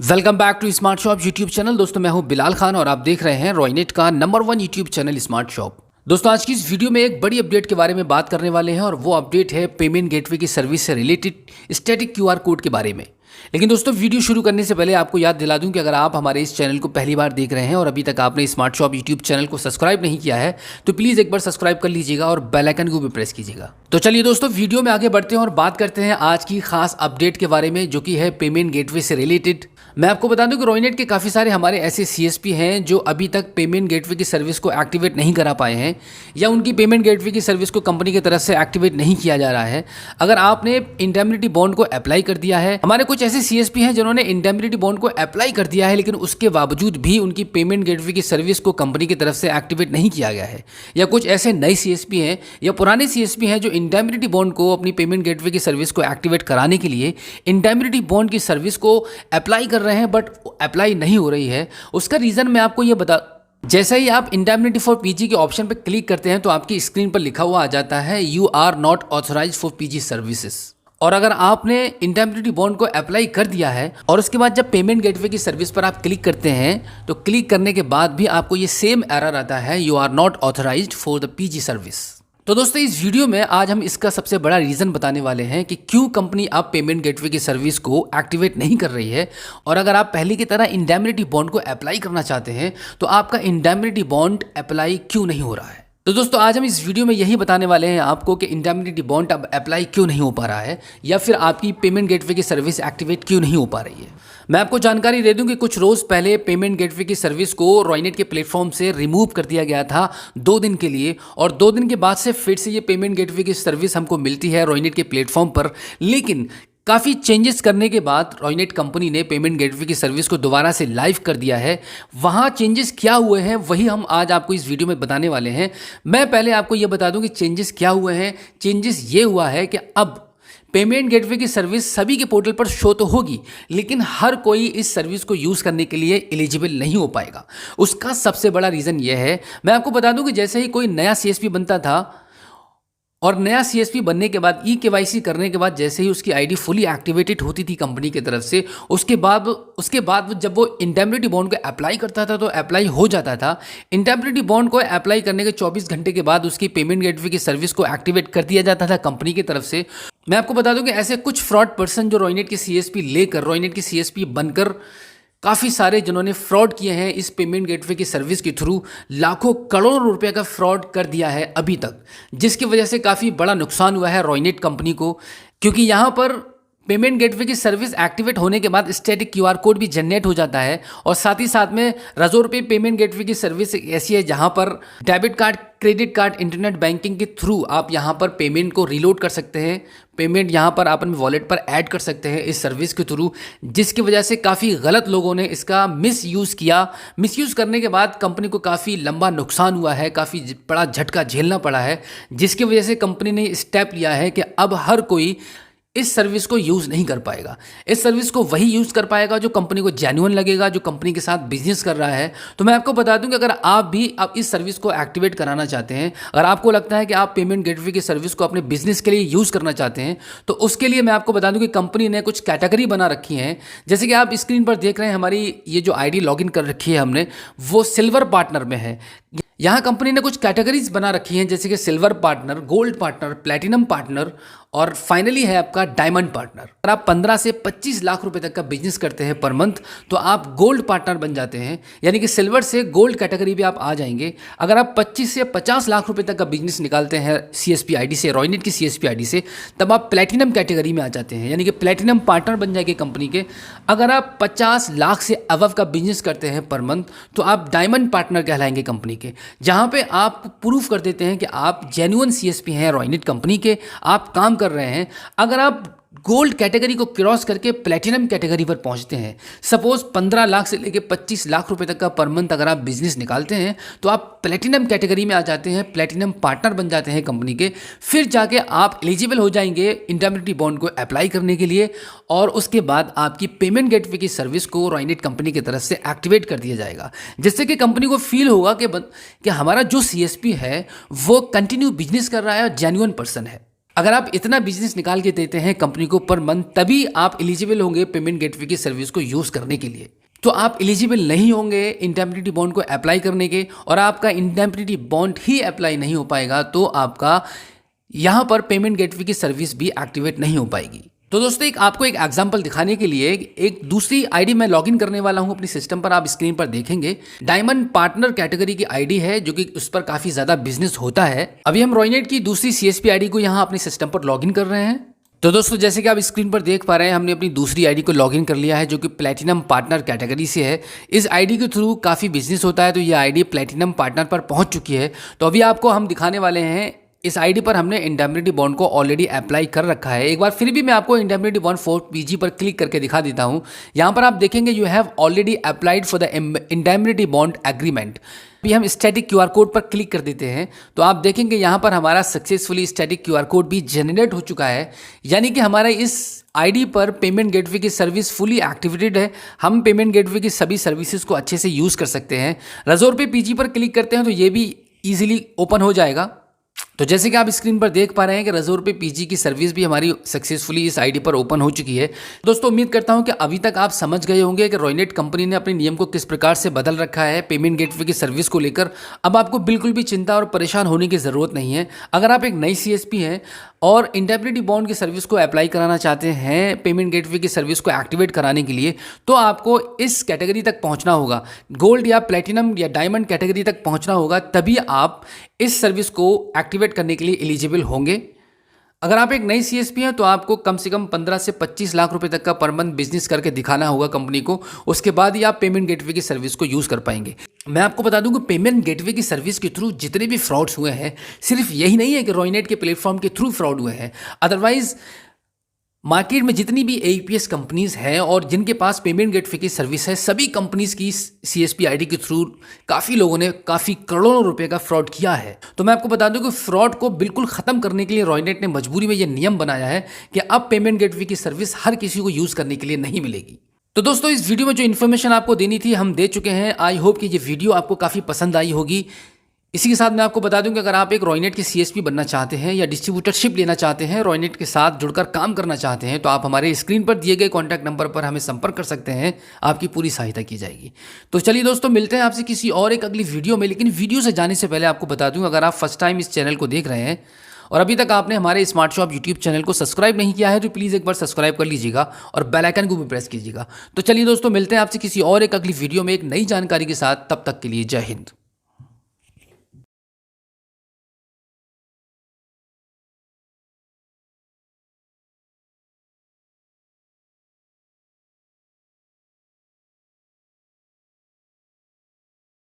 Welcome back to Smart Shop YouTube channel. दोस्तों मैं हूं बिलाल खान और आप देख रहे हैं रॉयनेट का number 1 YouTube channel smart shop. दोस्तों आज की इस वीडियो में एक बड़ी अपडेट के बारे में बात करने वाले हैं और वो अपडेट है पेमेंट गेटवे की सर्विस से रिलेटेड स्टैटिक क्यूआर कोड के बारे में। लेकिन दोस्तों वीडियो शुरू करने से पहले आपको याद दिला दूं कि अगर आप हमारे इस चैनल को पहली बार देख रहे हैं और अभी तक आपने स्मार्ट शॉप यूट्यूब चैनल को सब्सक्राइब नहीं किया है तो प्लीज़ एक बार सब्सक्राइब कर लीजिएगा और बेल आइकन को भी प्रेस कीजिएगा। तो चलिए दोस्तों वीडियो में आगे बढ़ते हैं और बात करते हैं आज की खास अपडेट के बारे में जो कि है पेमेंट गेटवे से रिलेटेड। मैं आपको बता दूं कि रॉयनेट के काफ़ी सारे हमारे ऐसे सीएसपी हैं जो अभी तक पेमेंट गेटवे की सर्विस को एक्टिवेट नहीं करा पाए हैं या उनकी पेमेंट गेटवे की सर्विस को कंपनी की तरफ से एक्टिवेट नहीं किया जा रहा है। अगर आपने इंडेमनिटी बॉन्ड को अप्लाई कर दिया है, हमारे कुछ ऐसे सीएसपी हैं जिन्होंने इंडेमनिटी बॉन्ड को अप्लाई कर दिया है लेकिन उसके बावजूद भी उनकी पेमेंट गेटवे की सर्विस को कंपनी की तरफ से एक्टिवेट नहीं किया गया है, या कुछ ऐसे नए सीएसपी हैं या पुराने सीएसपी हैं जो इंडेमनिटी बॉन्ड को अपनी पेमेंट गेटवे की सर्विस को एक्टिवेट कराने के लिए इंडेमनिटी बॉन्ड की सर्विस को अप्लाई कर रहे हैं बट अप्लाई नहीं हो रही है। उसका रीज़न मैं आपको ये बता, जैसे ही आप इंडेमनिटी फॉर पीजी के ऑप्शन पर क्लिक करते हैं तो आपकी स्क्रीन पर लिखा हुआ आ जाता है you are not authorised for PG services. और अगर आपने इंडेमनिटी बॉन्ड को अप्लाई कर दिया है और उसके बाद जब पेमेंट गेटवे की सर्विस पर आप क्लिक करते हैं तो क्लिक करने के बाद भी आपको ये सेम एरर आता है you are not authorised for the PG service. तो दोस्तों इस वीडियो में आज हम इसका सबसे बड़ा रीज़न बताने वाले हैं कि क्यों कंपनी आप पेमेंट गेटवे की सर्विस को एक्टिवेट नहीं कर रही है, और अगर आप पहले की तरह इंडेमनिटी बॉन्ड को अप्लाई करना चाहते हैं तो आपका इंडेमनिटी बॉन्ड अप्लाई क्यों नहीं हो रहा है। तो दोस्तों आज हम इस वीडियो में यही बताने वाले हैं आपको कि इंडेमनिटी बॉन्ड अब अप्लाई क्यों नहीं हो पा रहा है या फिर आपकी पेमेंट गेटवे की सर्विस एक्टिवेट क्यों नहीं हो पा रही है। मैं आपको जानकारी दे दूं कि कुछ रोज़ पहले पेमेंट गेटवे की सर्विस को रॉयनेट के प्लेटफॉर्म से रिमूव कर दिया गया था 2 दिन के लिए, और 2 दिन के बाद से फिर से ये पेमेंट गेटवे की सर्विस हमको मिलती है रॉयनेट के प्लेटफॉर्म पर। लेकिन काफ़ी चेंजेस करने के बाद रॉयनेट कंपनी ने पेमेंट गेटवे की सर्विस को दोबारा से लाइव कर दिया है। वहाँ चेंजेस क्या हुए हैं वही हम आज आपको इस वीडियो में बताने वाले हैं। मैं पहले आपको ये बता दूं कि चेंजेस क्या हुए हैं। चेंजेस ये हुआ है कि अब पेमेंट गेटवे की सर्विस सभी के पोर्टल पर शो तो होगी लेकिन हर कोई इस सर्विस को यूज़ करने के लिए एलिजिबल नहीं हो पाएगा। उसका सबसे बड़ा रीज़न यह है, मैं आपको बता दूं कि जैसे ही कोई नया सीएसपी बनता था और नया सीएसपी बनने के बाद केवाईसी करने के बाद जैसे ही उसकी आईडी फुली एक्टिवेटेड होती थी कंपनी की तरफ से, उसके बाद जब वो इंडेमनिटी बॉन्ड को अप्लाई करता था तो अप्लाई हो जाता था। इंडेमनिटी बॉन्ड को अप्लाई करने के 24 घंटे के बाद उसकी पेमेंट गेटवे की सर्विस को एक्टिवेट कर दिया जाता था कंपनी की तरफ से। मैं आपको बता दूं कि ऐसे कुछ फ्रॉड पर्सन जो रॉयनेट की सीएसपी लेकर रॉयनेट की सीएसपी बनकर काफ़ी सारे जिन्होंने फ्रॉड किए हैं इस पेमेंट गेटवे की सर्विस के थ्रू, लाखों करोड़ों रुपए का फ्रॉड कर दिया है अभी तक, जिसकी वजह से काफ़ी बड़ा नुकसान हुआ है रॉयनेट कंपनी को। क्योंकि यहाँ पर पेमेंट गेटवे की सर्विस एक्टिवेट होने के बाद स्टैटिक क्यूआर कोड भी जनरेट हो जाता है, और साथ ही साथ में Razorpay पेमेंट गेटवे की सर्विस ऐसी है जहां पर debit card, credit card, internet banking के थ्रू आप यहां पर पेमेंट को रीलोड कर सकते हैं। पेमेंट यहां पर आप अपने वॉलेट पर ऐड कर सकते हैं इस सर्विस के थ्रू, जिसकी वजह से काफ़ी गलत लोगों ने इसका मिसयूज़ किया। मिसयूज़ करने के बाद कंपनी को काफ़ी लंबा नुकसान हुआ है, काफ़ी बड़ा झटका झेलना पड़ा है, जिसकी वजह से कंपनी ने स्टेप लिया है कि अब हर कोई इस सर्विस को यूज़ नहीं कर पाएगा। इस सर्विस को वही यूज़ कर पाएगा जो कंपनी को जेन्युइन लगेगा, जो कंपनी के साथ बिजनेस कर रहा है। तो मैं आपको बता दूं कि अगर आप भी अब इस सर्विस को एक्टिवेट कराना चाहते हैं, अगर आपको लगता है कि आप पेमेंट गेटवे की सर्विस को अपने बिजनेस के लिए यूज़ करना चाहते हैं, तो उसके लिए मैं आपको बता दूं कि कंपनी ने कुछ कैटेगरी बना रखी हैं। जैसे कि आप स्क्रीन पर देख रहे हैं, हमारी ये जो आईडी लॉगिन कर रखी है हमने, वो सिल्वर पार्टनर में है। यहाँ कंपनी ने कुछ कैटेगरीज बना रखी हैं जैसे कि silver partner, gold partner, platinum partner और फाइनली है आपका डायमंड पार्टनर। अगर आप 15 से 25 लाख रुपए तक का बिजनेस करते हैं पर मंथ तो आप गोल्ड पार्टनर बन जाते हैं, यानी कि सिल्वर से गोल्ड कैटेगरी भी आप आ जाएंगे। अगर आप 25 से 50 लाख रुपए तक का बिजनेस निकालते हैं सीएसपी आईडी से, रॉयनेट की सीएसपी आईडी से, तब आप प्लैटिनम कैटेगरी में आ जाते हैं, यानी कि प्लैटिनम पार्टनर बन जाएंगे कंपनी के। अगर आप 50 लाख से अबव का बिजनेस करते हैं पर मंथ तो आप डायमंड पार्टनर कहलाएंगे कंपनी के, जहाँ पे आप प्रूफ कर देते हैं कि आप जेन्युइन सीएसपी हैं रॉयनेट कंपनी के, आप काम कर रहे हैं। अगर आप गोल्ड कैटेगरी को क्रॉस करके प्लैटिनम कैटेगरी पर पहुंचते हैं, सपोज 15 लाख से लेके 25 लाख रुपए तक का पर मंथ अगर आप बिजनेस निकालते हैं तो आप प्लैटिनम कैटेगरी में आ जाते हैं, प्लैटिनम पार्टनर बन जाते हैं कंपनी के। फिर जाके आप एलिजिबल हो जाएंगे इंडेमनिटी बॉन्ड को अप्लाई करने के लिए, और उसके बाद आपकी पेमेंट गेटवे की सर्विस को रॉयनेट कंपनी की तरफ से एक्टिवेट कर दिया जाएगा, जिससे कि कंपनी को फील होगा कि हमारा जो सीएसपी है वो कंटिन्यू बिजनेस कर रहा है और जेन्युइन पर्सन है। अगर आप इतना बिजनेस निकाल के देते हैं कंपनी को पर मंथ, तभी आप एलिजिबल होंगे पेमेंट गेटवे की सर्विस को यूज़ करने के लिए। तो आप एलिजिबल नहीं होंगे इंडेमनिटी बॉन्ड को अप्लाई करने के, और आपका इंडेमनिटी बॉन्ड ही अप्लाई नहीं हो पाएगा तो आपका यहाँ पर पेमेंट गेटवे की सर्विस भी एक्टिवेट नहीं हो पाएगी। तो दोस्तों आपको एक एग्जांपल दिखाने के लिए एक दूसरी आईडी मैं लॉगिन करने वाला हूं अपनी सिस्टम पर। आप स्क्रीन पर देखेंगे डायमंड पार्टनर कैटेगरी की आईडी है, जो कि उस पर काफी ज्यादा बिजनेस होता है। अभी हम रॉयनेट की दूसरी सीएसपी आईडी को यहाँ अपने सिस्टम पर लॉगिन कर रहे हैं। तो दोस्तों जैसे कि आप स्क्रीन पर देख पा रहे हैं, हमने अपनी दूसरी आईडी को लॉगिन कर लिया है, जो कि प्लेटिनम पार्टनर कैटेगरी से है। इस आईडी के थ्रू काफ़ी बिजनेस होता है, तो ये आईडी प्लेटिनम पार्टनर पर पहुंच चुकी है। तो अभी आपको हम दिखाने वाले हैं, इस आईडी पर हमने इंडेमनिटी बॉन्ड को ऑलरेडी अप्लाई कर रखा है। एक बार फिर भी मैं आपको इंडेमनिटी बॉन्ड 4PG पर क्लिक करके दिखा देता हूं। यहां पर आप देखेंगे you have already applied for the indemnity bond agreement. अभी हम स्टैटिक क्यूआर कोड पर क्लिक कर देते हैं, तो आप देखेंगे यहां पर हमारा सक्सेसफुली स्टैटिक क्यूआर कोड भी जनरेट हो चुका है, यानी कि हमारा इस आईडी पर पेमेंट गेटवे की सर्विस फुली एक्टिवेटेड है। हम पेमेंट गेटवे की सभी सर्विसेज को अच्छे से यूज़ कर सकते हैं। Razor Pay PG पर क्लिक करते हैं तो ये भी ईजिली ओपन हो जाएगा। तो जैसे कि आप स्क्रीन पर देख पा रहे हैं कि Razor Pay PG की सर्विस भी हमारी सक्सेसफुली इस आईडी पर ओपन हो चुकी है। दोस्तों उम्मीद करता हूं कि अभी तक आप समझ गए होंगे कि रॉयनेट कंपनी ने अपने नियम को किस प्रकार से बदल रखा है पेमेंट गेटवे की सर्विस को लेकर। अब आपको बिल्कुल भी चिंता और परेशान होने की ज़रूरत नहीं है। अगर आप एक नई CSP हैं और इंडेमनिटी बॉन्ड की सर्विस को अप्लाई कराना चाहते हैं पेमेंट गेटवे की सर्विस को एक्टिवेट कराने के लिए, तो आपको इस कैटेगरी तक पहुंचना होगा, गोल्ड या प्लेटिनम या डायमंड कैटेगरी तक पहुंचना होगा, तभी आप इस सर्विस को एक्टिवेट करने के लिए एलिजिबल होंगे। अगर आप एक नई CSP हैं तो आपको कम से कम 15 से 25 लाख रुपए तक का पर मंथ बिजनेस करके दिखाना होगा कंपनी को, उसके बाद ही आप पेमेंट गेटवे की सर्विस को यूज़ कर पाएंगे। मैं आपको बता दूं कि पेमेंट गेटवे की सर्विस के थ्रू जितने भी फ्रॉड्स हुए हैं, सिर्फ यही नहीं है कि रॉयनेट के प्लेटफॉर्म के थ्रू फ्रॉड हुए हैं, अदरवाइज मार्केट में जितनी भी APS कंपनीज हैं और जिनके पास पेमेंट गेटवे की सर्विस है, सभी कंपनीज की CSP आईडी के थ्रू काफ़ी लोगों ने काफ़ी करोड़ों रुपए का फ्रॉड किया है। तो मैं आपको बता दूं कि फ्रॉड को बिल्कुल ख़त्म करने के लिए रॉयनेट ने मजबूरी में यह नियम बनाया है कि अब पेमेंट गेटवे की सर्विस हर किसी को यूज़ करने के लिए नहीं मिलेगी। तो दोस्तों इस वीडियो में जो इन्फॉर्मेशन आपको देनी थी हम दे चुके हैं। आई होप कि ये वीडियो आपको काफ़ी पसंद आई होगी। इसी के साथ मैं आपको बता दूं कि अगर आप एक रॉयनेट के CSP बनना चाहते हैं या डिस्ट्रीब्यूटरशिप लेना चाहते हैं, रॉयनेट के साथ जुड़कर काम करना चाहते हैं, तो आप हमारे स्क्रीन पर दिए गए कॉन्टैक्ट नंबर पर हमें संपर्क कर सकते हैं, आपकी पूरी सहायता की जाएगी। तो चलिए दोस्तों मिलते हैं आपसे किसी और एक अगली वीडियो में। लेकिन वीडियो से जाने से पहले आपको बता दूँ, अगर आप फर्स्ट टाइम इस चैनल को देख रहे हैं और अभी तक आपने हमारे स्मार्ट शॉप यूट्यूब चैनल को सब्सक्राइब नहीं किया है, तो प्लीज़ एक बार सब्सक्राइब कर लीजिएगा और बेल आइकन को भी प्रेस कीजिएगा। तो चलिए दोस्तों मिलते हैं आपसे किसी और एक अगली वीडियो में एक नई जानकारी के साथ। तब तक के लिए जय हिंद।